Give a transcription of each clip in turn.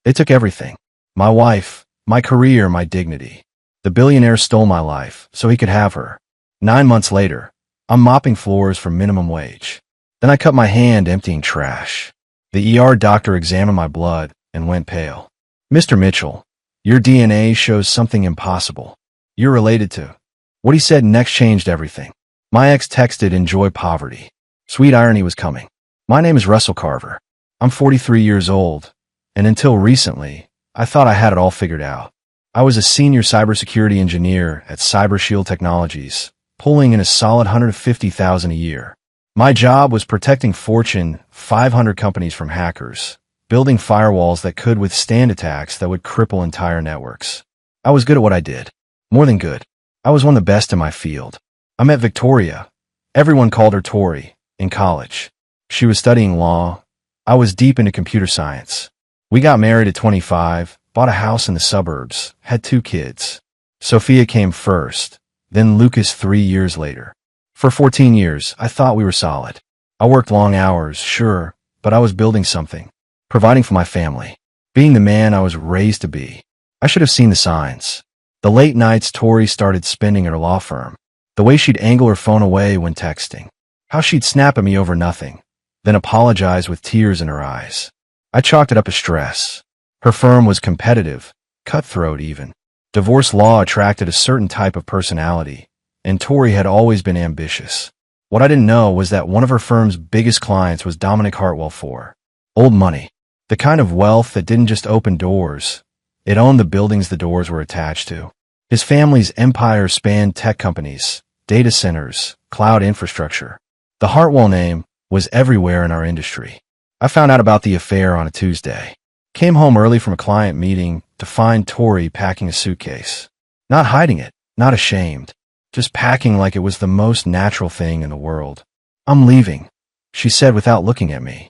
They took everything. My wife, my career, my dignity. The billionaire stole my life so he could have her. 9 months later, I'm mopping floors for minimum wage. Then I cut my hand emptying trash. The ER doctor examined my blood and went pale. Mr. Mitchell, your DNA shows something impossible. You're related to. What he said next changed everything. My ex texted, "Enjoy poverty." Sweet irony was coming. My name is Russell Carver. I'm 43 years old, and until recently, I thought I had it all figured out. I was a senior cybersecurity engineer at CyberShield Technologies, pulling in a solid $150,000 a year. My job was protecting Fortune 500 companies from hackers, building firewalls that could withstand attacks that would cripple entire networks. I was good at what I did. More than good. I was one of the best in my field. I met Victoria. Everyone called her Tori in college. She was studying law. I was deep into computer science. We got married at 25, bought a house in the suburbs, had 2 kids. Sophia came first, then Lucas 3 years later. For 14 years, I thought we were solid. I worked long hours, sure, but I was building something, providing for my family, being the man I was raised to be. I should have seen the signs. The late nights Tori started spending at her law firm. The way she'd angle her phone away when texting. How she'd snap at me over nothing, then apologize with tears in her eyes. I chalked it up as stress. Her firm was competitive, cutthroat even. Divorce law attracted a certain type of personality, and Tori had always been ambitious. What I didn't know was that one of her firm's biggest clients was Dominic Hartwell IV. Old money. The kind of wealth that didn't just open doors. It owned the buildings the doors were attached to. His family's empire spanned tech companies, data centers, cloud infrastructure. The Hartwell name was everywhere in our industry. I found out about the affair on a Tuesday. Came home early from a client meeting to find Tori packing a suitcase. Not hiding it, not ashamed, just packing like it was the most natural thing in the world. "I'm leaving," she said without looking at me.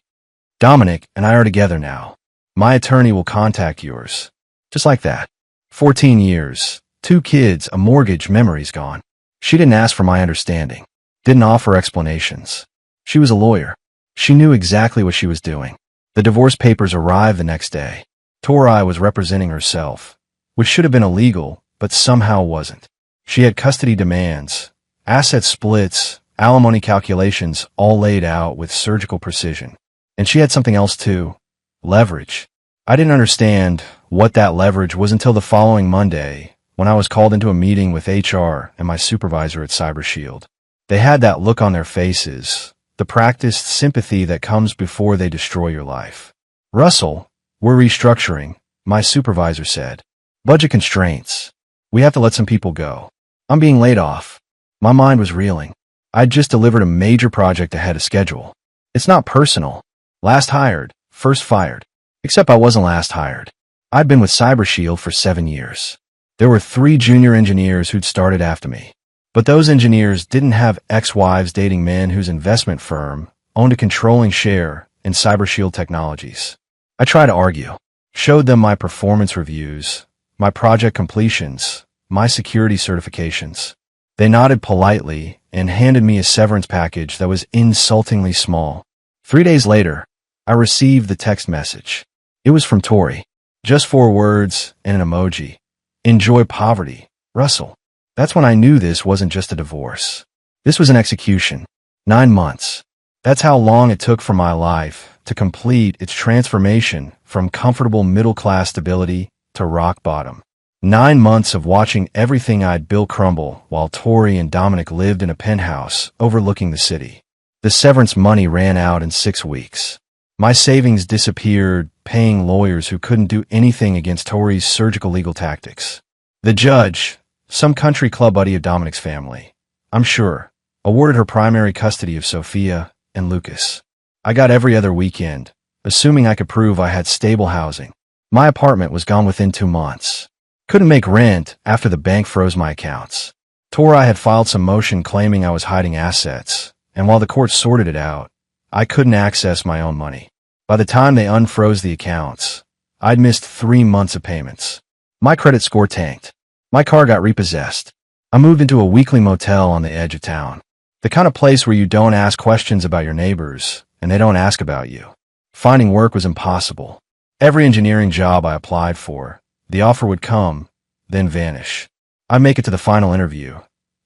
"Dominic and I are together now. My attorney will contact yours." Just like that. 14 years, 2 kids, a mortgage, memories gone. She didn't ask for my understanding. Didn't offer explanations. She was a lawyer. She knew exactly what she was doing. The divorce papers arrived the next day. Tori was representing herself, which should have been illegal, but somehow wasn't. She had custody demands, asset splits, alimony calculations, all laid out with surgical precision. And she had something else too. Leverage. I didn't understand what that leverage was until the following Monday, when I was called into a meeting with HR and my supervisor at CyberShield. They had that look on their faces, the practiced sympathy that comes before they destroy your life. "Russell, we're restructuring," my supervisor said. "Budget constraints. We have to let some people go. I'm being laid off." My mind was reeling. I'd just delivered a major project ahead of schedule. It's not personal. Last hired, first fired. Except I wasn't last hired. I'd been with CyberShield for 7 years. There were 3 junior engineers who'd started after me. But those engineers didn't have ex-wives dating men whose investment firm owned a controlling share in CyberShield Technologies. I tried to argue, showed them my performance reviews, my project completions, my security certifications. They nodded politely and handed me a severance package that was insultingly small. 3 days later, I received the text message. It was from Tori. Just 4 words and an emoji. "Enjoy poverty, Russell." That's when I knew this wasn't just a divorce. This was an execution. 9 months. That's how long it took for my life to complete its transformation from comfortable middle-class stability to rock bottom. 9 months of watching everything I'd built crumble while Tori and Dominic lived in a penthouse overlooking the city. The severance money ran out in 6 weeks. My savings disappeared, paying lawyers who couldn't do anything against Tori's surgical legal tactics. The judge, some country club buddy of Dominic's family, I'm sure, awarded her primary custody of Sophia and Lucas. I got every other weekend, assuming I could prove I had stable housing. My apartment was gone within 2 months. Couldn't make rent after the bank froze my accounts. Tori had filed some motion claiming I was hiding assets, and while the court sorted it out, I couldn't access my own money. By the time they unfroze the accounts, I'd missed 3 months of payments. My credit score tanked. My car got repossessed. I moved into a weekly motel on the edge of town. The kind of place where you don't ask questions about your neighbors, and they don't ask about you. Finding work was impossible. Every engineering job I applied for, the offer would come, then vanish. I'd make it to the final interview,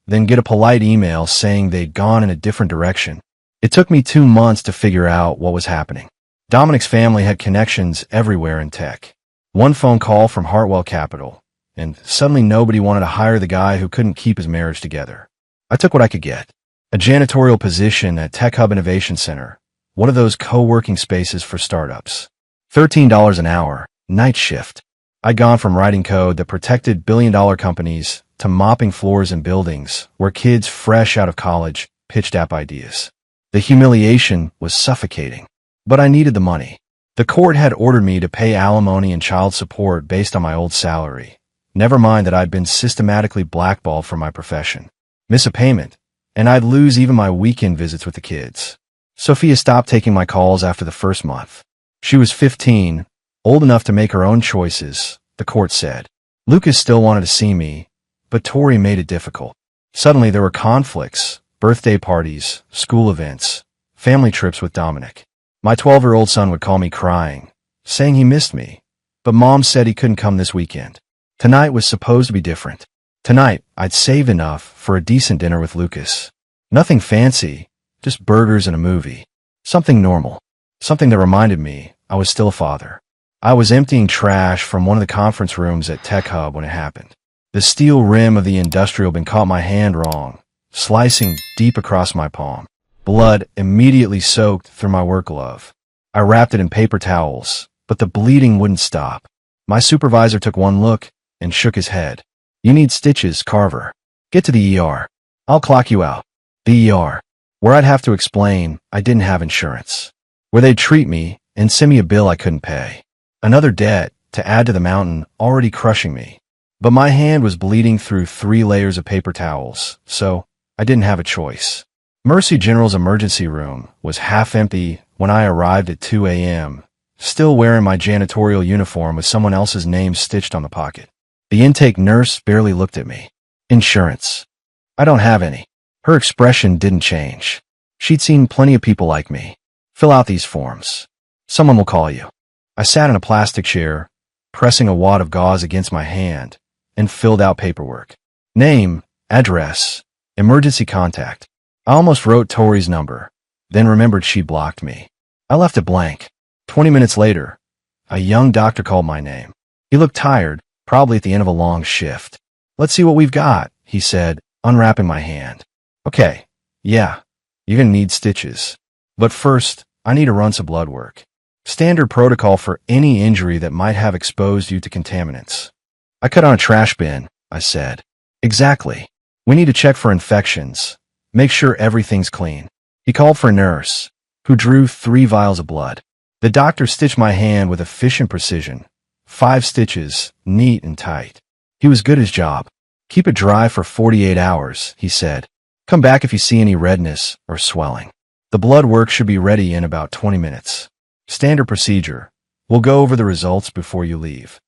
then get a polite email saying they'd gone in a different direction. It took me 2 months to figure out what was happening. Dominic's family had connections everywhere in tech. One phone call from Hartwell Capital, and suddenly nobody wanted to hire the guy who couldn't keep his marriage together. I took what I could get. A janitorial position at Tech Hub Innovation Center, one of those co-working spaces for startups. $13 an hour, night shift. I'd gone from writing code that protected billion-dollar companies to mopping floors in buildings where kids fresh out of college pitched app ideas. The humiliation was suffocating, but I needed the money. The court had ordered me to pay alimony and child support based on my old salary. Never mind that I'd been systematically blackballed from my profession. Miss a payment, and I'd lose even my weekend visits with the kids. Sophia stopped taking my calls after the first month. She was 15, old enough to make her own choices, the court said. Lucas still wanted to see me, but Tori made it difficult. Suddenly there were conflicts, birthday parties, school events, family trips with Dominic. My 12-year-old son would call me crying, saying he missed me, but Mom said he couldn't come this weekend. Tonight was supposed to be different. Tonight, I'd saved enough for a decent dinner with Lucas. Nothing fancy, just burgers and a movie. Something normal. Something that reminded me I was still a father. I was emptying trash from one of the conference rooms at Tech Hub when it happened. The steel rim of the industrial bin caught my hand wrong, slicing deep across my palm. Blood immediately soaked through my work glove. I wrapped it in paper towels, but the bleeding wouldn't stop. My supervisor took one look and shook his head. You need stitches, Carver. Get to the ER. I'll clock you out. The ER, where I'd have to explain I didn't have insurance. Where they'd treat me and send me a bill I couldn't pay. Another debt to add to the mountain already crushing me. But my hand was bleeding through 3 layers of paper towels, so I didn't have a choice. Mercy General's emergency room was half empty when I arrived at 2 a.m., still wearing my janitorial uniform with someone else's name stitched on the pocket. The intake nurse barely looked at me. Insurance. I don't have any. Her expression didn't change. She'd seen plenty of people like me. Fill out these forms. Someone will call you. I sat in a plastic chair, pressing a wad of gauze against my hand, and filled out paperwork. Name, address, emergency contact. I almost wrote Tori's number, then remembered she blocked me. I left it blank. 20 minutes later, a young doctor called my name. He looked tired, probably at the end of a long shift. Let's see what we've got, he said, unwrapping my hand. Okay, yeah, you're gonna need stitches. But first, I need to run some blood work. Standard protocol for any injury that might have exposed you to contaminants. I cut on a trash bin, I said. Exactly. We need to check for infections. Make sure everything's clean. He called for a nurse, who drew 3 vials of blood. The doctor stitched my hand with efficient precision. 5 stitches, neat and tight. He was good at his job. Keep it dry for 48 hours, he said. Come back if you see any redness or swelling. The blood work should be ready in about 20 minutes. Standard procedure. We'll go over the results before you leave.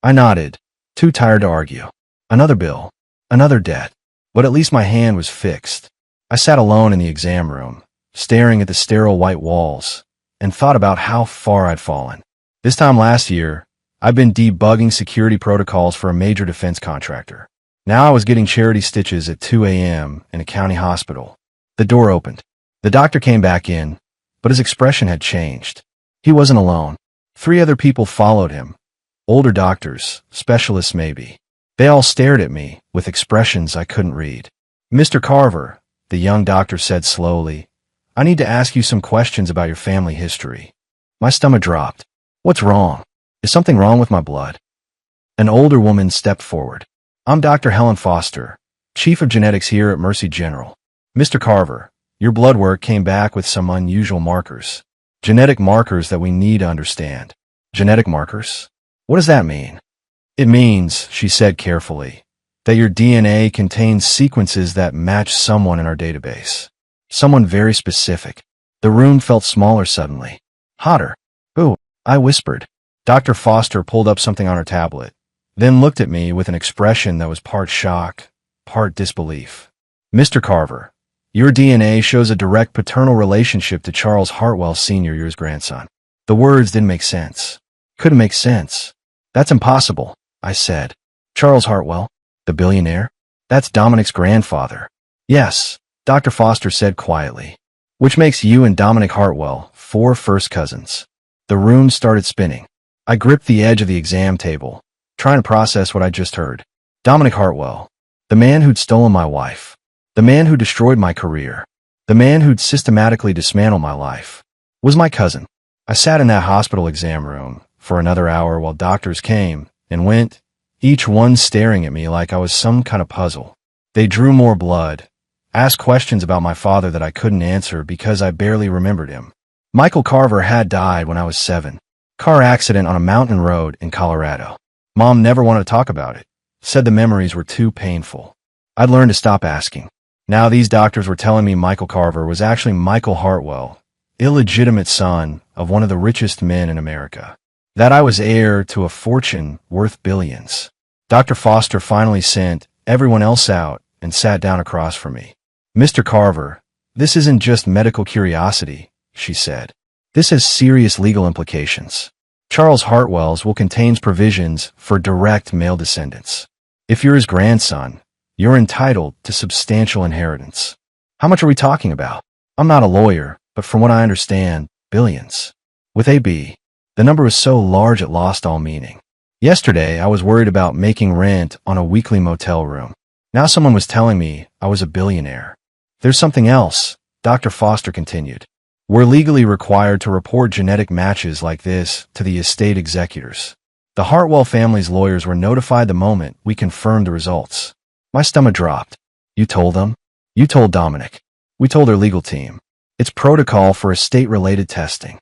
I nodded, too tired to argue. Another bill. Another debt. But at least my hand was fixed. I sat alone in the exam room, staring at the sterile white walls, and thought about how far I'd fallen. This time last year, I'd been debugging security protocols for a major defense contractor. Now I was getting charity stitches at 2 a.m. in a county hospital. The door opened. The doctor came back in, but his expression had changed. He wasn't alone. 3 other people followed him. Older doctors, specialists maybe. They all stared at me with expressions I couldn't read. Mr. Carver, the young doctor said slowly, I need to ask you some questions about your family history. My stomach dropped. What's wrong? Is something wrong with my blood? An older woman stepped forward. I'm Dr. Helen Foster, Chief of Genetics here at Mercy General. Mr. Carver, your blood work came back with some unusual markers. Genetic markers that we need to understand. Genetic markers? What does that mean? It means, she said carefully, that your DNA contains sequences that match someone in our database. Someone very specific. The room felt smaller suddenly. Hotter. Ooh, I whispered. Dr. Foster pulled up something on her tablet, then looked at me with an expression that was part shock, part disbelief. Mr. Carver, your DNA shows a direct paternal relationship to Charles Hartwell Sr., your grandson. The words didn't make sense. Couldn't make sense. That's impossible, I said. Charles Hartwell, the billionaire? That's Dominic's grandfather. Yes, Dr. Foster said quietly. Which makes you and Dominic Hartwell 4 first cousins. The room started spinning. I gripped the edge of the exam table, trying to process what I just heard. Dominic Hartwell, the man who'd stolen my wife, the man who destroyed my career, the man who'd systematically dismantled my life, was my cousin. I sat in that hospital exam room for another hour while doctors came and went, each one staring at me like I was some kind of puzzle. They drew more blood, asked questions about my father that I couldn't answer because I barely remembered him. Michael Carver had died when I was 7. Car accident on a mountain road in Colorado. Mom never wanted to talk about it, said the memories were too painful. I'd learned to stop asking. Now these doctors were telling me Michael Carver was actually Michael Hartwell, illegitimate son of one of the richest men in America. That I was heir to a fortune worth billions. Dr. Foster finally sent everyone else out and sat down across from me. Mr. Carver, this isn't just medical curiosity, she said. This has serious legal implications. Charles Hartwell's will contains provisions for direct male descendants. If you're his grandson, you're entitled to substantial inheritance. How much are we talking about? I'm not a lawyer, but from what I understand, billions. With AB, the number was so large it lost all meaning. Yesterday, I was worried about making rent on a weekly motel room. Now someone was telling me I was a billionaire. There's something else, Dr. Foster continued. We're legally required to report genetic matches like this to the estate executors. The Hartwell family's lawyers were notified the moment we confirmed the results. My stomach dropped. You told them? You told Dominic. We told their legal team. It's protocol for estate-related testing.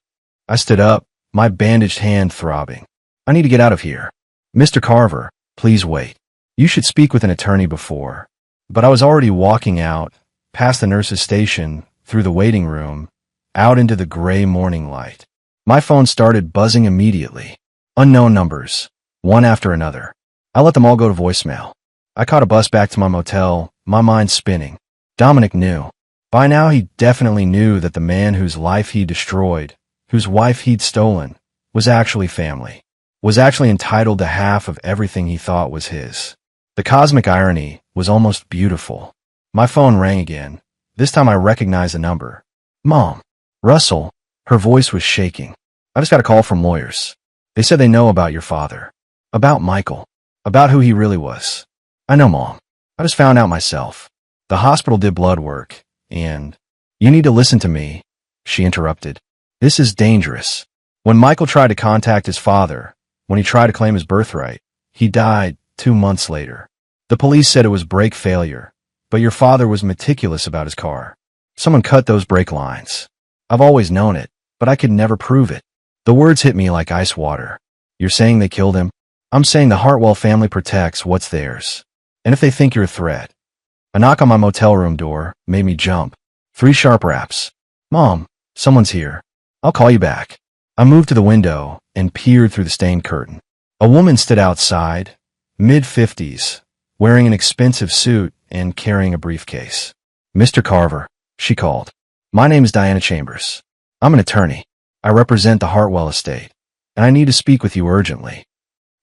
I stood up, my bandaged hand throbbing. I need to get out of here. Mr. Carver, please wait. You should speak with an attorney before. But I was already walking out, past the nurse's station, through the waiting room, out into the gray morning light. My phone started buzzing immediately. Unknown numbers, one after another. I let them all go to voicemail. I caught a bus back to my motel, my mind spinning. Dominic knew. By now he definitely knew that the man whose life he destroyed, whose wife he'd stolen, was actually family, was actually entitled to half of everything he thought was his. The cosmic irony was almost beautiful. My phone rang again. This time I recognized the number. Mom. Russell. Her voice was shaking. I just got a call from lawyers. They said they know about your father. About Michael. About who he really was. I know, Mom. I just found out myself. The hospital did blood work, and... You need to listen to me, she interrupted. This is dangerous. When Michael tried to contact his father, when he tried to claim his birthright, he died 2 months later. The police said it was brake failure, but your father was meticulous about his car. Someone cut those brake lines. I've always known it, but I could never prove it. The words hit me like ice water. You're saying they killed him? I'm saying the Hartwell family protects what's theirs. And if they think you're a threat. A knock on my motel room door made me jump. 3 sharp raps. Mom, someone's here. I'll call you back. I moved to the window and peered through the stained curtain. A woman stood outside, mid-50s, wearing an expensive suit and carrying a briefcase. Mr. Carver, she called. My name is Diana Chambers. I'm an attorney. I represent the Hartwell estate, and I need to speak with you urgently.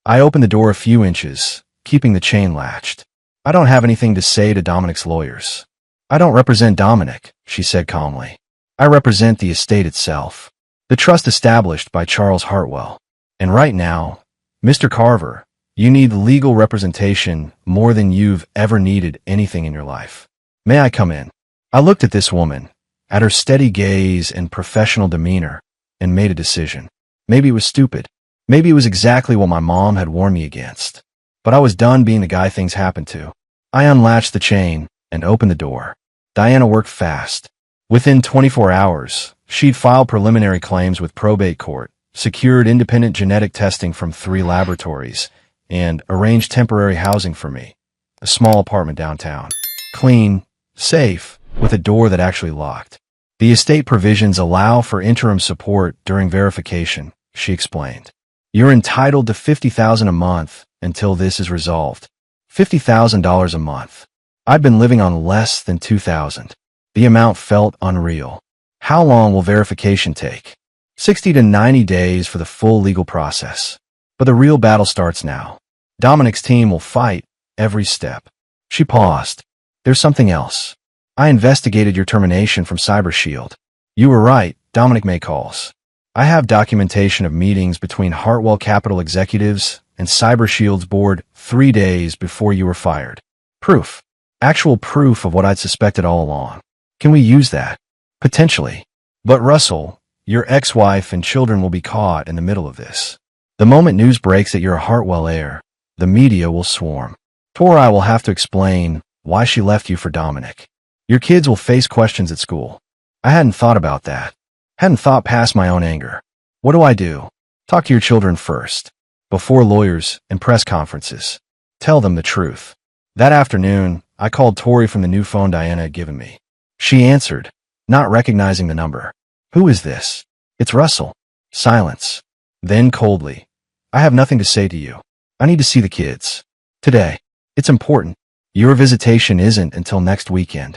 I opened the door a few inches, keeping the chain latched. I don't have anything to say to Dominic's lawyers. I don't represent Dominic, she said calmly. I represent the estate itself, the trust established by Charles Hartwell. And right now, Mr. Carver, you need legal representation more than you've ever needed anything in your life. May I come in? I looked at this woman, at her steady gaze and professional demeanor, and made a decision. Maybe it was stupid. Maybe it was exactly what my mom had warned me against. But I was done being the guy things happened to. I unlatched the chain and opened the door. Diana worked fast. Within 24 hours, she'd filed preliminary claims with probate court, secured independent genetic testing from 3 laboratories, and arranged temporary housing for me. A small apartment downtown. Clean, safe, with a door that actually locked. The estate provisions allow for interim support during verification, she explained. You're entitled to $50,000 a month until this is resolved. $50,000 a month. I'd been living on less than $2,000. The amount felt unreal. How long will verification take? 60 to 90 days for the full legal process. But the real battle starts now. Dominic's team will fight every step. She paused. There's something else. I investigated your termination from Cyber Shield. You were right, Dominic made calls. I have documentation of meetings between Hartwell Capital executives and Cyber Shield's board 3 days before you were fired. Proof. Actual proof of what I'd suspected all along. Can we use that? Potentially. But Russell, your ex-wife and children will be caught in the middle of this. The moment news breaks that you're a Hartwell heir, the media will swarm. Tori will have to explain why she left you for Dominic. Your kids will face questions at school. I hadn't thought about that. Hadn't thought past my own anger. What do I do? Talk to your children first. Before lawyers and press conferences. Tell them the truth. That afternoon, I called Tori from the new phone Diana had given me. She answered, not recognizing the number. Who is this? It's Russell. Silence. Then coldly. I have nothing to say to you. I need to see the kids. Today. It's important. Your visitation isn't until next weekend.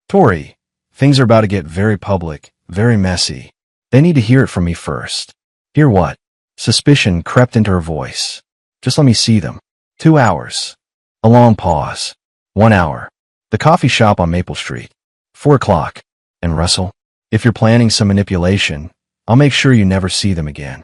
Tori, things are about to get very public, very messy. They need to hear it from me first. Hear what? Suspicion crept into her voice. Just let me see them. 2 hours. A long pause. 1 hour. The coffee shop on Maple Street. 4 o'clock. And Russell, if you're planning some manipulation, I'll make sure you never see them again.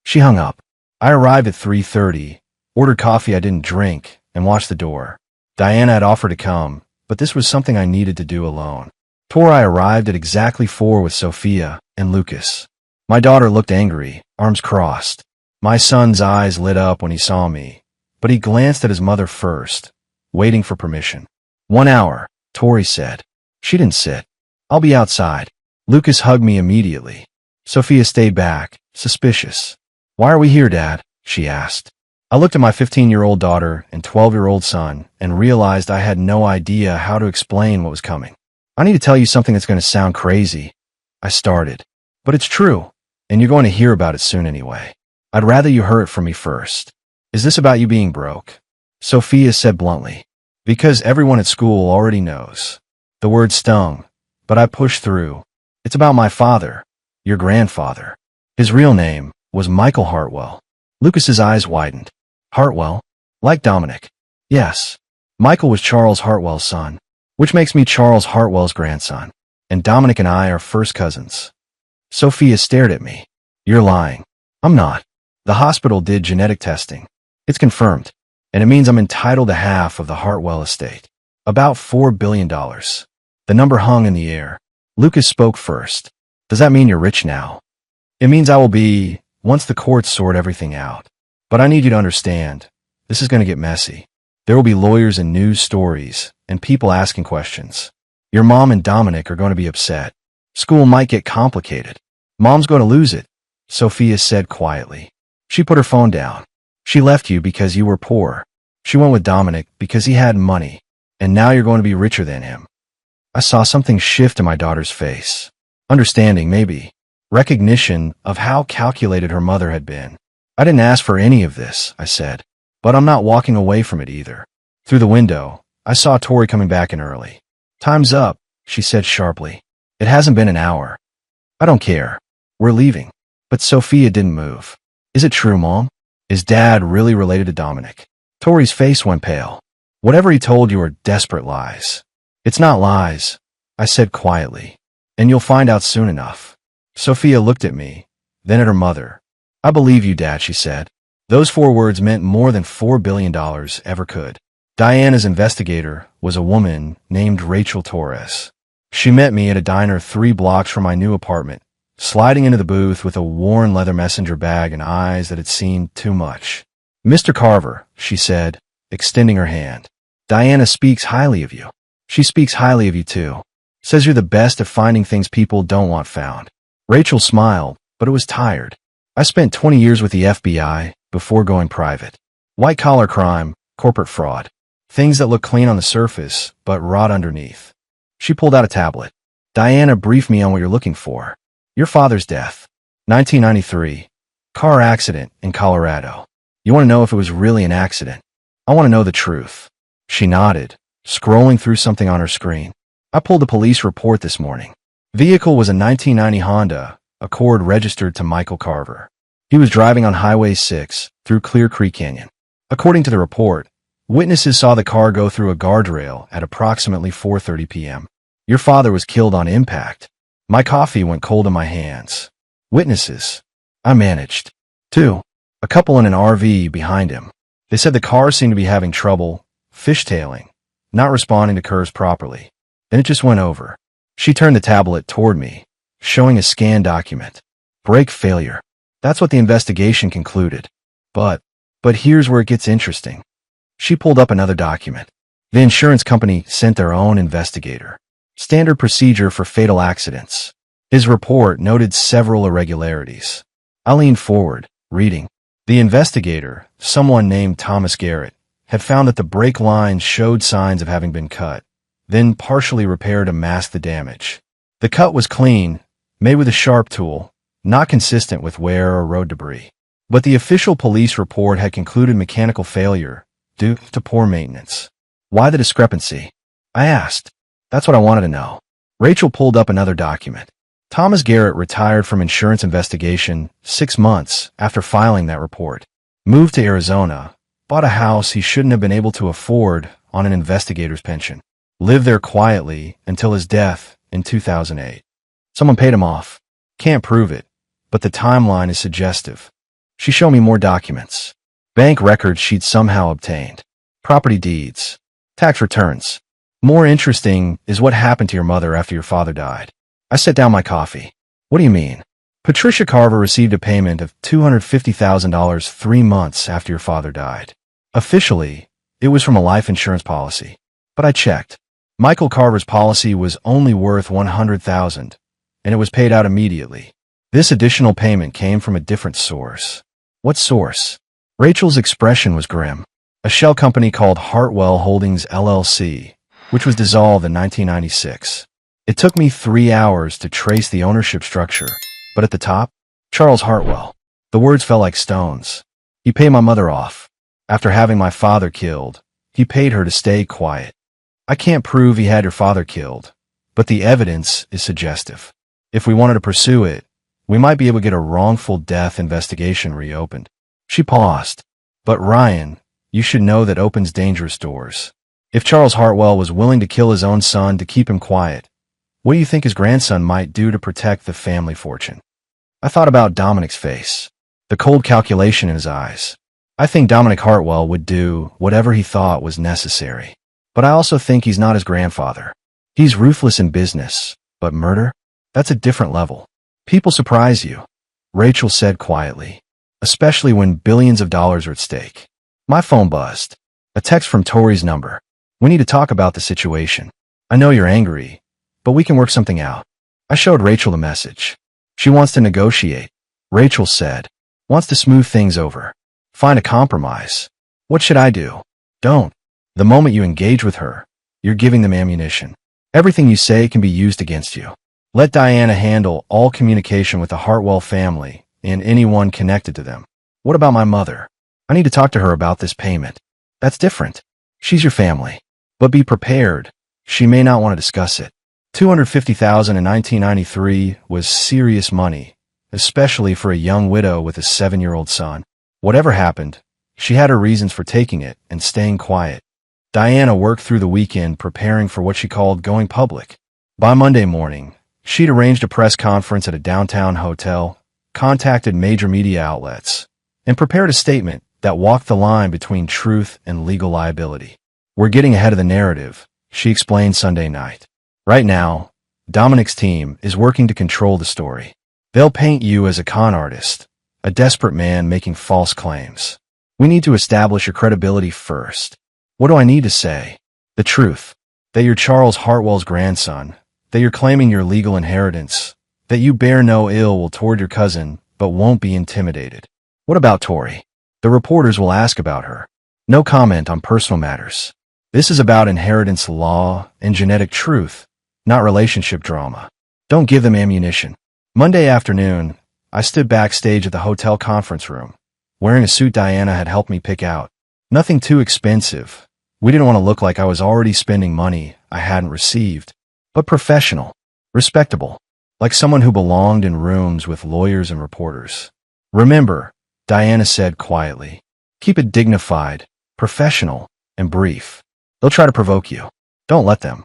She hung up. I arrived at 3:30, ordered coffee I didn't drink, and watched the door. Diana had offered to come, but this was something I needed to do alone. Tori arrived at exactly 4 with Sophia and Lucas. My daughter looked angry, arms crossed. My son's eyes lit up when he saw me, but he glanced at his mother first, waiting for permission. 1 hour, Tori said. She didn't sit. I'll be outside. Lucas hugged me immediately. Sophia stayed back, suspicious. Why are we here, Dad? She asked. I looked at my 15-year-old daughter and 12-year-old son and realized I had no idea how to explain what was coming. I need to tell you something that's going to sound crazy. I started. But it's true, and you're going to hear about it soon anyway. I'd rather you hear it from me first. Is this about you being broke? Sophia said bluntly. Because everyone at school already knows. The word stung, but I pushed through. It's about my father, your grandfather. His real name was Michael Hartwell. Lucas's eyes widened. Hartwell? Like Dominic. Yes. Michael was Charles Hartwell's son, which makes me Charles Hartwell's grandson. And Dominic and I are first cousins. Sophia stared at me. You're lying. I'm not. The hospital did genetic testing. It's confirmed. And it means I'm entitled to half of the Hartwell estate. About $4 billion. The number hung in the air. Lucas spoke first. Does that mean you're rich now? It means I will be, once the courts sort everything out. But I need you to understand, this is going to get messy. There will be lawyers and news stories, and people asking questions. Your mom and Dominic are going to be upset. School might get complicated. Mom's going to lose it, Sophia said quietly. She put her phone down. She left you because you were poor. She went with Dominic because he had money, and now you're going to be richer than him. I saw something shift in my daughter's face. Understanding, maybe. Recognition of how calculated her mother had been. I didn't ask for any of this, I said. But I'm not walking away from it either. Through the window, I saw Tori coming back in early. Time's up, she said sharply. It hasn't been an hour. I don't care. We're leaving. But Sophia didn't move. Is it true, Mom? Is Dad really related to Dominic? Tori's face went pale. Whatever he told you are desperate lies. It's not lies, I said quietly. And you'll find out soon enough. Sophia looked at me, then at her mother. I believe you, Dad, she said. Those 4 words meant more than $4 billion ever could. Diana's investigator was a woman named Rachel Torres. She met me at a diner 3 blocks from my new apartment, sliding into the booth with a worn leather messenger bag and eyes that had seen too much. Mr. Carver, she said, extending her hand. Diana speaks highly of you. She speaks highly of you too. Says you're the best at finding things people don't want found. Rachel smiled, but it was tired. I spent 20 years with the FBI before going private. White-collar crime, corporate fraud. Things that look clean on the surface, but rot underneath. She pulled out a tablet. Diana briefed me on what you're looking for. Your father's death. 1993. Car accident in Colorado. You want to know if it was really an accident? I want to know the truth. She nodded, scrolling through something on her screen. I pulled a police report this morning. Vehicle was a 1990 Honda, Accord registered to Michael Carver. He was driving on Highway 6 through Clear Creek Canyon. According to the report, witnesses saw the car go through a guardrail at approximately 4:30 p.m. Your father was killed on impact. My coffee went cold in my hands. Witnesses. I managed. 2. A couple in an RV behind him. They said the car seemed to be having trouble fishtailing, not responding to curves properly. Then it just went over. She turned the tablet toward me, showing a scanned document. Brake failure. That's what the investigation concluded. But here's where it gets interesting. She pulled up another document. The insurance company sent their own investigator. Standard procedure for fatal accidents. His report noted several irregularities. I leaned forward, reading. The investigator, someone named Thomas Garrett, had found that the brake lines showed signs of having been cut, then partially repaired to mask the damage. The cut was clean, made with a sharp tool, not consistent with wear or road debris. But the official police report had concluded mechanical failure due to poor maintenance. Why the discrepancy? I asked. That's what I wanted to know. Rachel pulled up another document. Thomas Garrett retired from insurance investigation 6 months after filing that report. Moved to Arizona, bought a house he shouldn't have been able to afford on an investigator's pension. Lived there quietly until his death in 2008. Someone paid him off. Can't prove it, but the timeline is suggestive. She showed me more documents. Bank records she'd somehow obtained. Property deeds. Tax returns. More interesting is what happened to your mother after your father died. I set down my coffee. What do you mean? Patricia Carver received a payment of $250,000 3 months after your father died. Officially, it was from a life insurance policy. But I checked. Michael Carver's policy was only worth $100,000, and it was paid out immediately. This additional payment came from a different source. What source? Rachel's expression was grim. A shell company called Hartwell Holdings LLC, which was dissolved in 1996. It took me 3 hours to trace the ownership structure, but at the top, Charles Hartwell. The words fell like stones. He paid my mother off. After having my father killed, he paid her to stay quiet. I can't prove he had your father killed, but the evidence is suggestive. If we wanted to pursue it, we might be able to get a wrongful death investigation reopened. She paused. But Ryan, you should know that opens dangerous doors. If Charles Hartwell was willing to kill his own son to keep him quiet, what do you think his grandson might do to protect the family fortune? I thought about Dominic's face, the cold calculation in his eyes. I think Dominic Hartwell would do whatever he thought was necessary. But I also think he's not his grandfather. He's ruthless in business, but murder? That's a different level. People surprise you, Rachel said quietly, especially when billions of dollars are at stake. My phone buzzed. A text from Tori's number. We need to talk about the situation. I know you're angry, but we can work something out. I showed Rachel the message. She wants to negotiate, Rachel said. Wants to smooth things over. Find a compromise. What should I do? Don't. The moment you engage with her, you're giving them ammunition. Everything you say can be used against you. Let Diana handle all communication with the Hartwell family and anyone connected to them. What about my mother? I need to talk to her about this payment. That's different. She's your family. But be prepared. She may not want to discuss it. $250,000 in 1993 was serious money, especially for a young widow with a 7-year-old son. Whatever happened, she had her reasons for taking it and staying quiet. Diana worked through the weekend preparing for what she called going public. By Monday morning, she'd arranged a press conference at a downtown hotel, contacted major media outlets, and prepared a statement that walked the line between truth and legal liability. We're getting ahead of the narrative, she explained Sunday night. Right now, Dominic's team is working to control the story. They'll paint you as a con artist, a desperate man making false claims. We need to establish your credibility first. What do I need to say? The truth. That you're Charles Hartwell's grandson. That you're claiming your legal inheritance. That you bear no ill will toward your cousin, but won't be intimidated. What about Tori? The reporters will ask about her. No comment on personal matters. This is about inheritance law and genetic truth, not relationship drama. Don't give them ammunition. Monday afternoon, I stood backstage at the hotel conference room, wearing a suit Diana had helped me pick out. Nothing too expensive. We didn't want to look like I was already spending money I hadn't received, but professional, respectable. like someone who belonged in rooms with lawyers and reporters. Remember, Diana said quietly, keep it dignified, professional, and brief. They'll try to provoke you. Don't let them.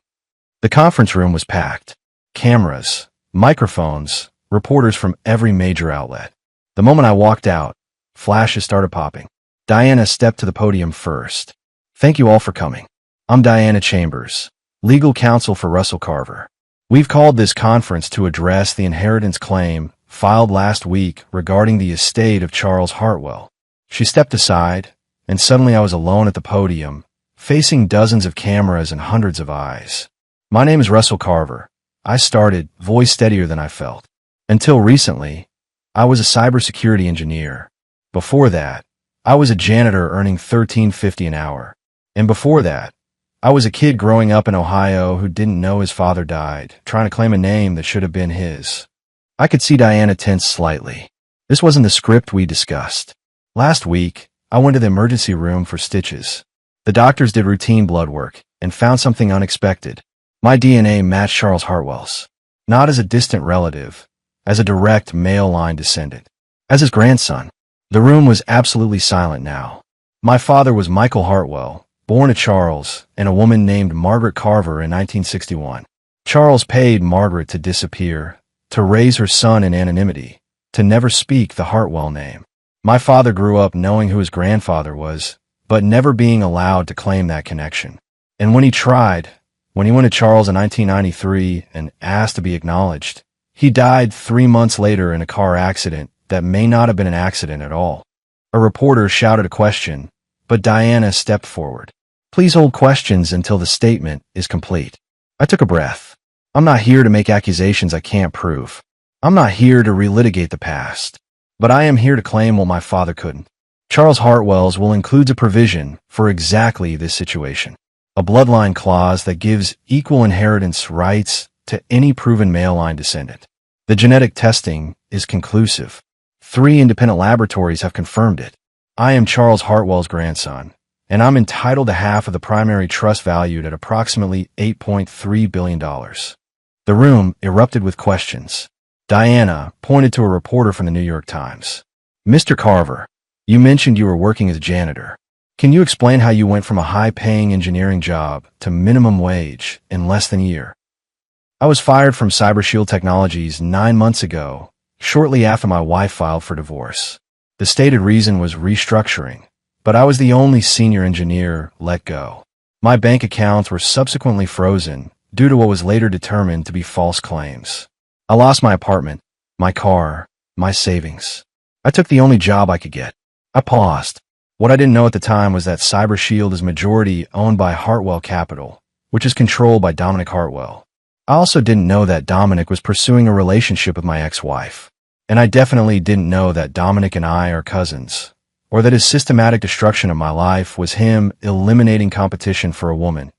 The conference room was packed. Cameras, microphones, reporters from every major outlet. The moment I walked out, flashes started popping. Diana stepped to the podium first. Thank you all for coming. I'm Diana Chambers, legal counsel for Russell Carver. We've called this conference to address the inheritance claim filed last week regarding the estate of Charles Hartwell. She stepped aside, and suddenly I was alone at the podium, facing dozens of cameras and hundreds of eyes. My name is Russell Carver. I started, voice steadier than I felt. Until recently, I was a cybersecurity engineer. Before that, I was a janitor earning $13.50 an hour. And before that, I was a kid growing up in Ohio who didn't know his father died, trying to claim a name that should have been his. I could see Diana tense slightly. This wasn't the script we discussed. Last week, I went to the emergency room for stitches. The doctors did routine blood work and found something unexpected. My DNA matched Charles Hartwell's. Not as a distant relative, as a direct male line descendant. As his grandson. The room was absolutely silent now. My father was Michael Hartwell, born to Charles and a woman named Margaret Carver in 1961. Charles paid Margaret to disappear, to raise her son in anonymity, to never speak the Hartwell name. My father grew up knowing who his grandfather was, but never being allowed to claim that connection. And when he tried, when he went to Charles in 1993 and asked to be acknowledged, he died 3 months later in a car accident that may not have been an accident at all. A reporter shouted a question, but Diana stepped forward. Please hold questions until the statement is complete. I took a breath. I'm not here to make accusations I can't prove. I'm not here to relitigate the past. But I am here to claim what my father couldn't. Charles Hartwell's will include a provision for exactly this situation. A bloodline clause that gives equal inheritance rights to any proven male line descendant. The genetic testing is conclusive. 3 independent laboratories have confirmed it. I am Charles Hartwell's grandson, and I'm entitled to half of the primary trust valued at approximately $8.3 billion. The room erupted with questions. Diana pointed to a reporter from the New York Times. Mr. Carver, you mentioned you were working as a janitor. Can you explain how you went from a high-paying engineering job to minimum wage in less than a year? I was fired from CyberShield Technologies 9 months ago, shortly after my wife filed for divorce. The stated reason was restructuring, but I was the only senior engineer let go. My bank accounts were subsequently frozen due to what was later determined to be false claims. I lost my apartment, my car, my savings. I took the only job I could get. I paused. What I didn't know at the time was that CyberShield is majority owned by Hartwell Capital, which is controlled by Dominic Hartwell. I also didn't know that Dominic was pursuing a relationship with my ex-wife. And I definitely didn't know that Dominic and I are cousins, or that his systematic destruction of my life was him eliminating competition for a woman,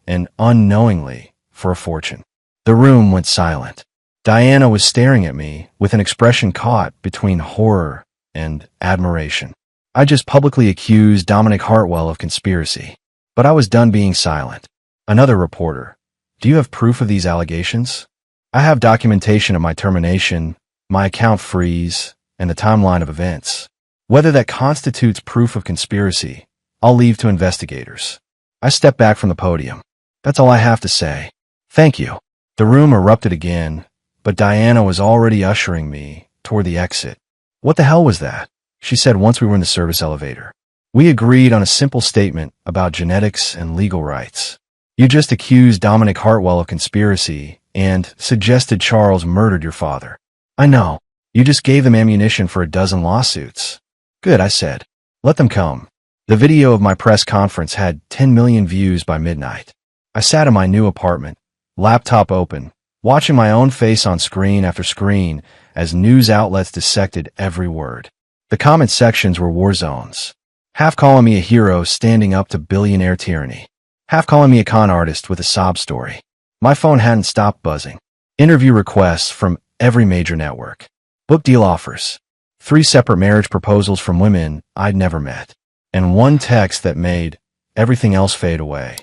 and unknowingly for a fortune. The room went silent. Diana was staring at me with an expression caught between horror and admiration. I just publicly accused Dominic Hartwell of conspiracy, but I was done being silent. Another reporter. Do you have proof of these allegations? I have documentation of my termination, my account freeze, and the timeline of events. Whether that constitutes proof of conspiracy, I'll leave to investigators. I stepped back from the podium. That's all I have to say. Thank you. The room erupted again, but Diana was already ushering me toward the exit. What the hell was that? She said once we were in the service elevator. We agreed on a simple statement about genetics and legal rights. You just accused Dominic Hartwell of conspiracy and suggested Charles murdered your father. I know. You just gave them ammunition for a dozen lawsuits. Good, I said. Let them come. The video of my press conference had 10 million views by midnight. I sat in my new apartment, laptop open, watching my own face on screen after screen as news outlets dissected every word. The comment sections were war zones. Half calling me a hero standing up to billionaire tyranny. Half calling me a con artist with a sob story. My phone hadn't stopped buzzing. Interview requests from every major network. Book deal offers. 3 separate marriage proposals from women I'd never met. And 1 text that made everything else fade away.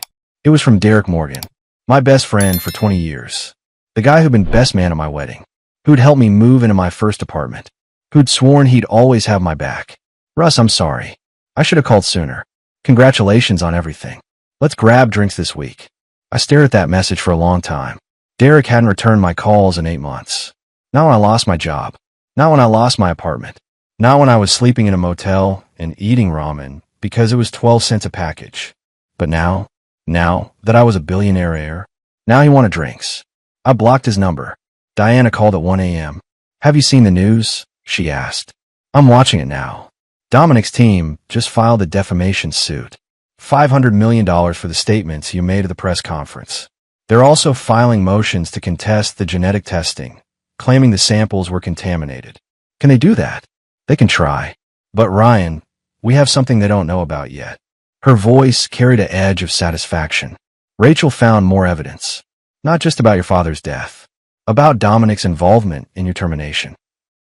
It was from Derek Morgan, my best friend for 20 years. The guy who'd been best man at my wedding. who'd helped me move into my first apartment, who'd sworn he'd always have my back. Russ, I'm sorry. I should have called sooner. Congratulations on everything. Let's grab drinks this week. I stared at that message for a long time. Derek hadn't returned my calls in 8 months. Not when I lost my job. Not when I lost my apartment. Not when I was sleeping in a motel and eating ramen because it was 12 cents a package. But now that I was a billionaire heir, now he wanted drinks. I blocked his number. Diana called at 1 a.m. Have you seen the news? She asked. I'm watching it now. Dominic's team just filed a defamation suit. $500 million for the statements you made at the press conference. They're also filing motions to contest the genetic testing, claiming the samples were contaminated. Can they do that? They can try. But Ryan, we have something they don't know about yet. Her voice carried an edge of satisfaction. Rachel found more evidence. Not just about your father's death. About Dominic's involvement in your termination.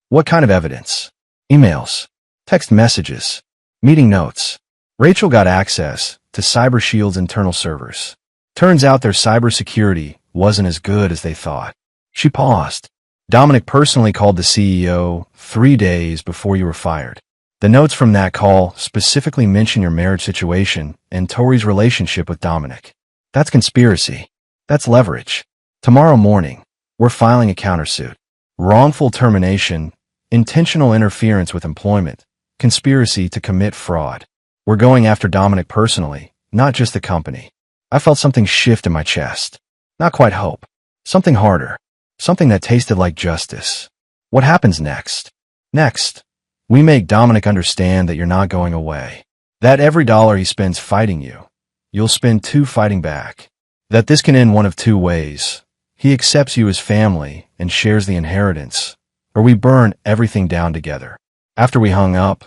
What kind of evidence? Emails, text messages, meeting notes. Rachel got access to CyberShield's internal servers. Turns out their cybersecurity wasn't as good as they thought. She paused. Dominic personally called the CEO 3 days before you were fired. The notes from that call specifically mention your marriage situation and Tori's relationship with Dominic. That's conspiracy. That's leverage. Tomorrow morning, we're filing a countersuit. Wrongful termination, intentional interference with employment, conspiracy to commit fraud. We're going after Dominic personally, not just the company. I felt something shift in my chest. Not quite hope. Something harder. Something that tasted like justice. What happens next? Next, we make Dominic understand that you're not going away. That every dollar he spends fighting you, you'll spend 2 fighting back. That this can end one of 2 ways. He accepts you as family and shares the inheritance, or we burn everything down together. After we hung up,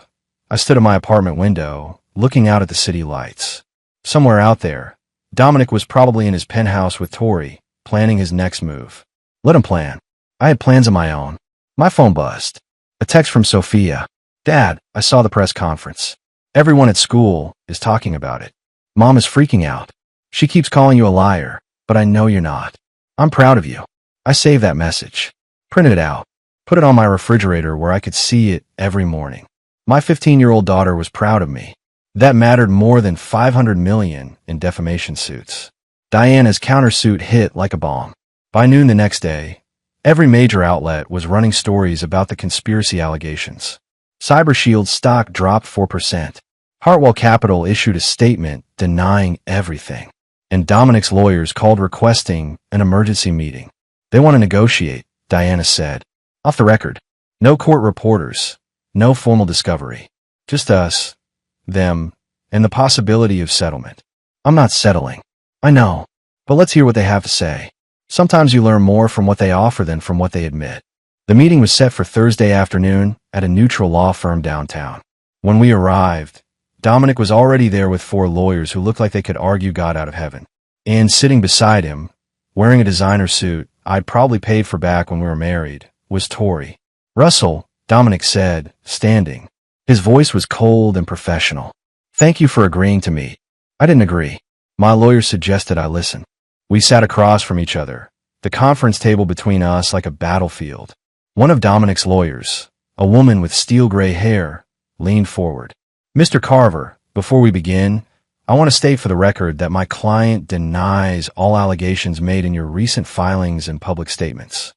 I stood at my apartment window, looking out at the city lights. Somewhere out there, Dominic was probably in his penthouse with Tori, planning his next move. Let him plan. I had plans of my own. My phone buzzed. A text from Sophia. Dad, I saw the press conference. Everyone at school is talking about it. Mom is freaking out. She keeps calling you a liar, but I know you're not. I'm proud of you. I saved that message. Printed it out. Put it on my refrigerator where I could see it every morning. My 15-year-old daughter was proud of me. That mattered more than $500 million in defamation suits. Diana's countersuit hit like a bomb. By noon the next day, every major outlet was running stories about the conspiracy allegations. CyberShield's stock dropped 4%. Hartwell Capital issued a statement denying everything. And Dominic's lawyers called requesting an emergency meeting. They want to negotiate, Diana said. Off the record. No court reporters. No formal discovery. Just us, them, and the possibility of settlement. I'm not settling. I know. But let's hear what they have to say. Sometimes you learn more from what they offer than from what they admit. The meeting was set for Thursday afternoon at a neutral law firm downtown. When we arrived, Dominic was already there with 4 lawyers who looked like they could argue God out of heaven. And sitting beside him, wearing a designer suit I'd probably paid for back when we were married, was Tori. Russell, Dominic said, standing. His voice was cold and professional. Thank you for agreeing to meet. I didn't agree. My lawyer suggested I listen. We sat across from each other, the conference table between us like a battlefield. One of Dominic's lawyers, a woman with steel gray hair, leaned forward. Mr. Carver, before we begin, I want to state for the record that my client denies all allegations made in your recent filings and public statements.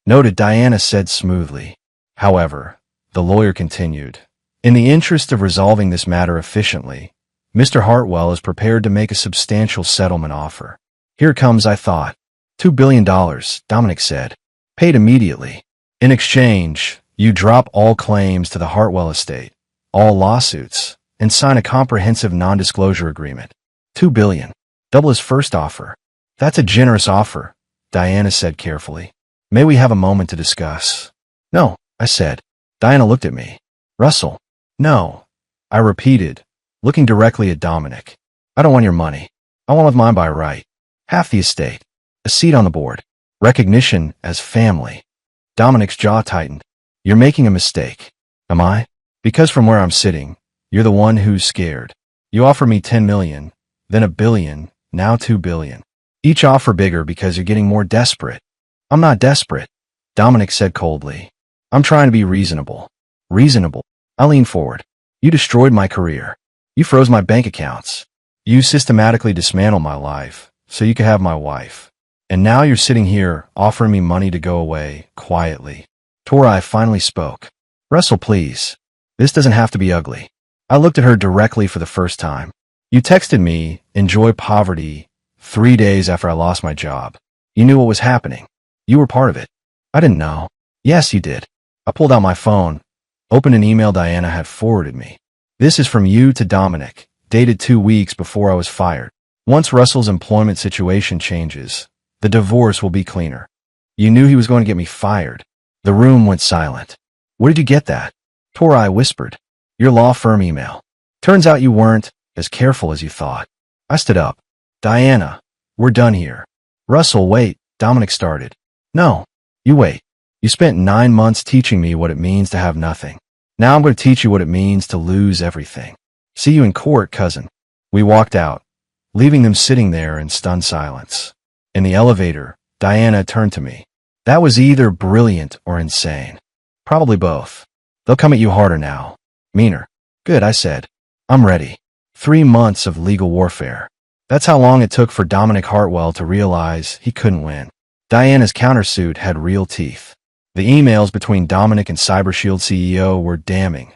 Noted, Diana said smoothly. However, the lawyer continued, in the interest of resolving this matter efficiently, Mr. Hartwell is prepared to make a substantial settlement offer. Here it comes, I thought. $2 billion, Dominic said. Paid immediately. In exchange, you drop all claims to the Hartwell estate, all lawsuits, and sign a comprehensive non-disclosure agreement. $2 billion. Double his first offer. That's a generous offer, Diana said carefully. May we have a moment to discuss? No, I said. Diana looked at me. Russell. No, I repeated, looking directly at Dominic. I don't want your money. I want mine by right. Half the estate. A seat on the board. Recognition as family. Dominic's jaw tightened. You're making a mistake. Am I? Because from where I'm sitting, you're the one who's scared. You offer me 10 million, then $1 billion, now $2 billion. Each offer bigger because you're getting more desperate. I'm not desperate. Dominic said coldly. I'm trying to be reasonable. Reasonable. I leaned forward. You destroyed my career. You froze my bank accounts. You systematically dismantled my life so you could have my wife. And now you're sitting here offering me money to go away quietly. Tori finally spoke. Russell, please. This doesn't have to be ugly. I looked at her directly for the first time. You texted me, enjoy poverty, 3 days after I lost my job. You knew what was happening. You were part of it. I didn't know. Yes, you did. I pulled out my phone, opened an email Diana had forwarded me. This is from you to Dominic, dated 2 weeks before I was fired. Once Russell's employment situation changes, the divorce will be cleaner. You knew he was going to get me fired. The room went silent. Where did you get that? Tori whispered. Your law firm email. Turns out you weren't as careful as you thought. I stood up. Diana, we're done here. Russell, wait, Dominic started. No, you wait. You spent 9 months teaching me what it means to have nothing. Now I'm going to teach you what it means to lose everything. See you in court, cousin. We walked out, leaving them sitting there in stunned silence. In the elevator, Diana turned to me. That was either brilliant or insane. Probably both. They'll come at you harder now. Meaner. Good, I said. I'm ready. 3 months of legal warfare. That's how long it took for Dominic Hartwell to realize he couldn't win. Diana's countersuit had real teeth. The emails between Dominic and CyberShield CEO were damning.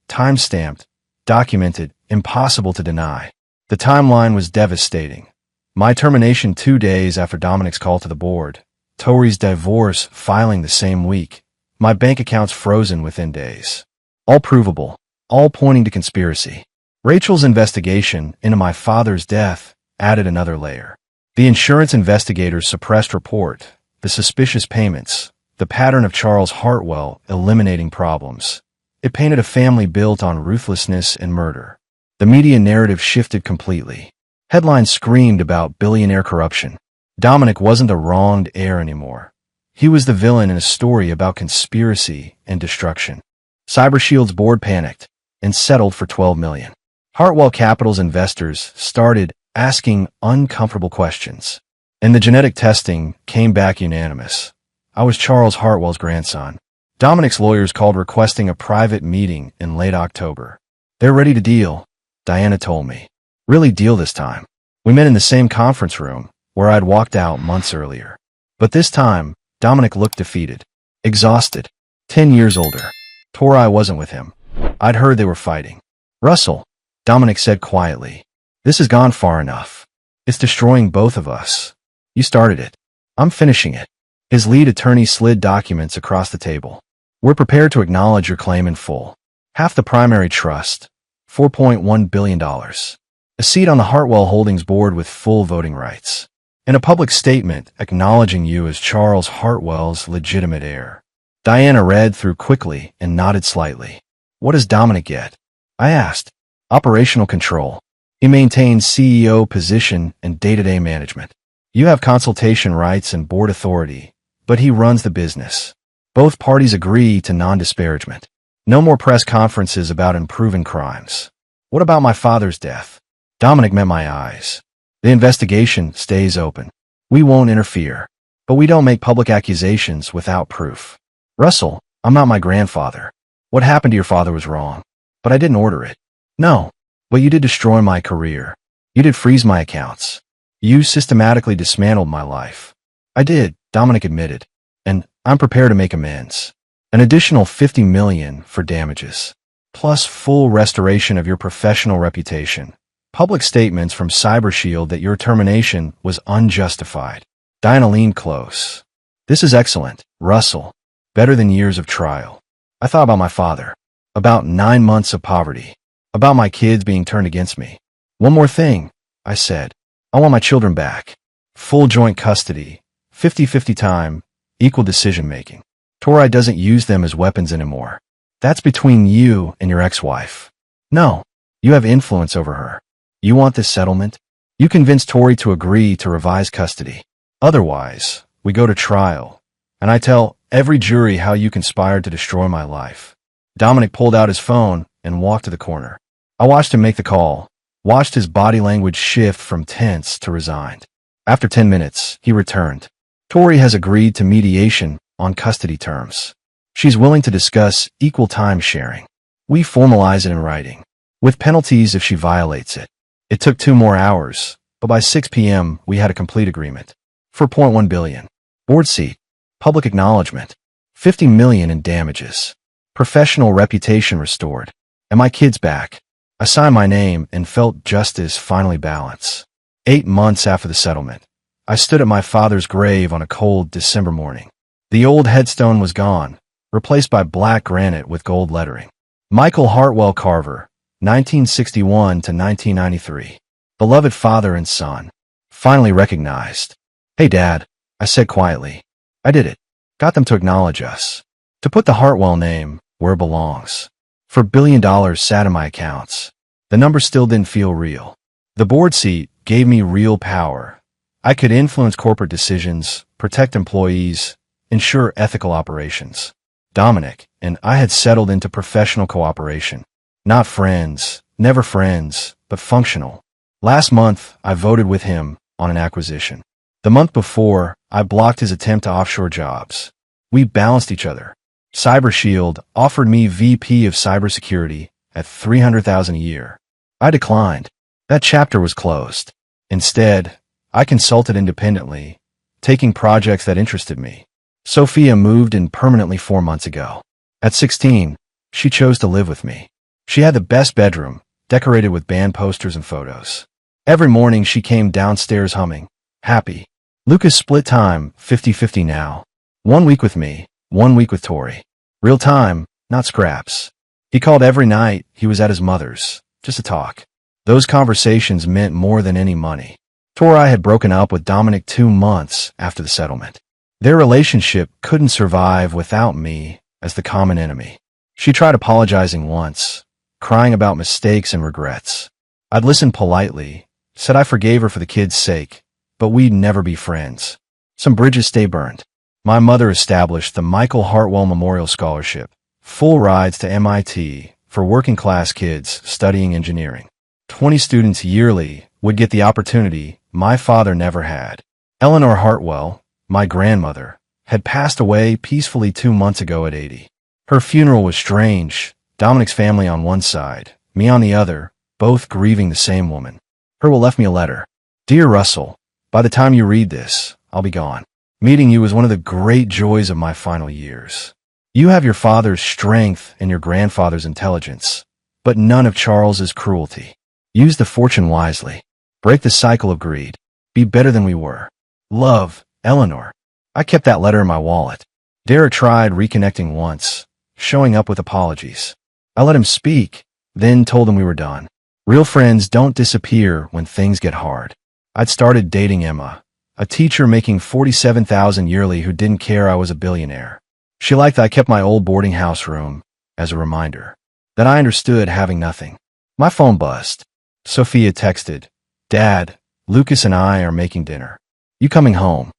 Time-stamped, documented, impossible to deny. The timeline was devastating. My termination 2 days after Dominic's call to the board. Tori's divorce filing the same week. My bank accounts frozen within days. All provable, all pointing to conspiracy. Rachel's investigation into my father's death added another layer. The insurance investigators' suppressed report, the suspicious payments, the pattern of Charles Hartwell eliminating problems. It painted a family built on ruthlessness and murder. The media narrative shifted completely. Headlines screamed about billionaire corruption. Dominic wasn't the wronged heir anymore. He was the villain in a story about conspiracy and destruction. CyberShield's board panicked and settled for $12 million. Hartwell Capital's investors started asking uncomfortable questions. And the genetic testing came back unanimous. I was Charles Hartwell's grandson. Dominic's lawyers called requesting a private meeting in late October. They're ready to deal, Diana told me. Really deal this time. We met in the same conference room where I'd walked out months earlier. But this time, Dominic looked defeated, exhausted, 10 years older. Tori wasn't with him. I'd heard they were fighting. Russell, Dominic said quietly, this has gone far enough. It's destroying both of us. You started it. I'm finishing it. His lead attorney slid documents across the table. We're prepared to acknowledge your claim in full. Half the primary trust, $4.1 billion. A seat on the Hartwell Holdings board with full voting rights. And a public statement acknowledging you as Charles Hartwell's legitimate heir. Diana read through quickly and nodded slightly. What does Dominic get? I asked. Operational control. He maintains CEO position and day-to-day management. You have consultation rights and board authority, but he runs the business. Both parties agree to non-disparagement. No more press conferences about unproven crimes. What about my father's death? Dominic met my eyes. The investigation stays open. We won't interfere, but we don't make public accusations without proof. Russell, I'm not my grandfather. What happened to your father was wrong, but I didn't order it. No, but you did destroy my career. You did freeze my accounts. You systematically dismantled my life. I did, Dominic admitted, and I'm prepared to make amends. An additional $50 million for damages, plus full restoration of your professional reputation. Public statements from CyberShield that your termination was unjustified. Diana leaned close. This is excellent, Russell. Better than years of trial. I thought about my father. About 9 months of poverty. About my kids being turned against me. One more thing, I said. I want my children back. Full joint custody. 50-50 time. Equal decision-making. Tori doesn't use them as weapons anymore. That's between you and your ex-wife. No, you have influence over her. You want this settlement? You convince Tori to agree to revise custody. Otherwise, we go to trial, and I tell every jury how you conspired to destroy my life. Dominic pulled out his phone and walked to the corner. I watched him make the call, watched his body language shift from tense to resigned. After 10 minutes, he returned. Tori has agreed to mediation on custody terms. She's willing to discuss equal time sharing. We formalize it in writing, with penalties if she violates it. It took 2 more hours, but by 6 p.m. we had a complete agreement. 4.1 billion. Board seat. Public acknowledgement. 50 million in damages. Professional reputation restored. And my kids back. I signed my name and felt justice finally balance. 8 months after the settlement, I stood at my father's grave on a cold December morning. The old headstone was gone, replaced by black granite with gold lettering. Michael Hartwell Carver, 1961 to 1993. Beloved father and son. Finally recognized. Hey, Dad, I said quietly. I did it. Got them to acknowledge us. To put the Hartwell name where it belongs. For $1 billion sat in my accounts. The number still didn't feel real. The board seat gave me real power. I could influence corporate decisions, protect employees, ensure ethical operations. Dominic and I had settled into professional cooperation. Not friends, never friends, but functional. Last month, I voted with him on an acquisition. The month before, I blocked his attempt to offshore jobs. We balanced each other. Cyber Shield offered me VP of Cybersecurity at $300,000 a year. I declined. That chapter was closed. Instead, I consulted independently, taking projects that interested me. Sophia moved in permanently 4 months ago. At 16, she chose to live with me. She had the best bedroom, decorated with band posters and photos. Every morning she came downstairs humming, happy. Lucas split time, 50-50 now. 1 week with me, 1 week with Tori. Real time, not scraps. He called every night he was at his mother's, just to talk. Those conversations meant more than any money. Tori had broken up with Dominic 2 months after the settlement. Their relationship couldn't survive without me as the common enemy. She tried apologizing once, crying about mistakes and regrets. I'd listened politely, said I forgave her for the kids' sake, but we'd never be friends. Some bridges stay burned. My mother established the Michael Hartwell Memorial Scholarship, full rides to MIT for working-class kids studying engineering. 20 students yearly would get the opportunity my father never had. Eleanor Hartwell, my grandmother, had passed away peacefully 2 months ago at 80. Her funeral was strange. Dominic's family on one side, me on the other, both grieving the same woman. Hartwell left me a letter. Dear Russell, by the time you read this, I'll be gone. Meeting you was one of the great joys of my final years. You have your father's strength and your grandfather's intelligence, but none of Charles's cruelty. Use the fortune wisely. Break the cycle of greed. Be better than we were. Love, Eleanor. I kept that letter in my wallet. Derek tried reconnecting once, showing up with apologies. I let him speak, then told him we were done. Real friends don't disappear when things get hard. I'd started dating Emma, a teacher making $47,000 yearly who didn't care I was a billionaire. She liked that I kept my old boarding house room as a reminder that I understood having nothing. My phone buzzed. Sophia texted, Dad, Lucas and I are making dinner. You coming home?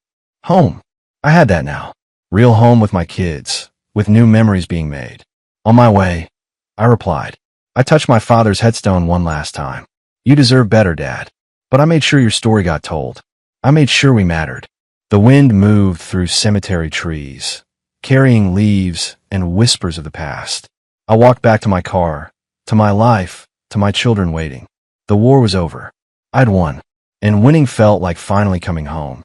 Home. I had that now. Real home with my kids, with new memories being made. On my way, I replied. I touched my father's headstone one last time. You deserve better, Dad. But I made sure your story got told. I made sure we mattered. The wind moved through cemetery trees, carrying leaves and whispers of the past. I walked back to my car, to my life, to my children waiting. The war was over. I'd won, and winning felt like finally coming home.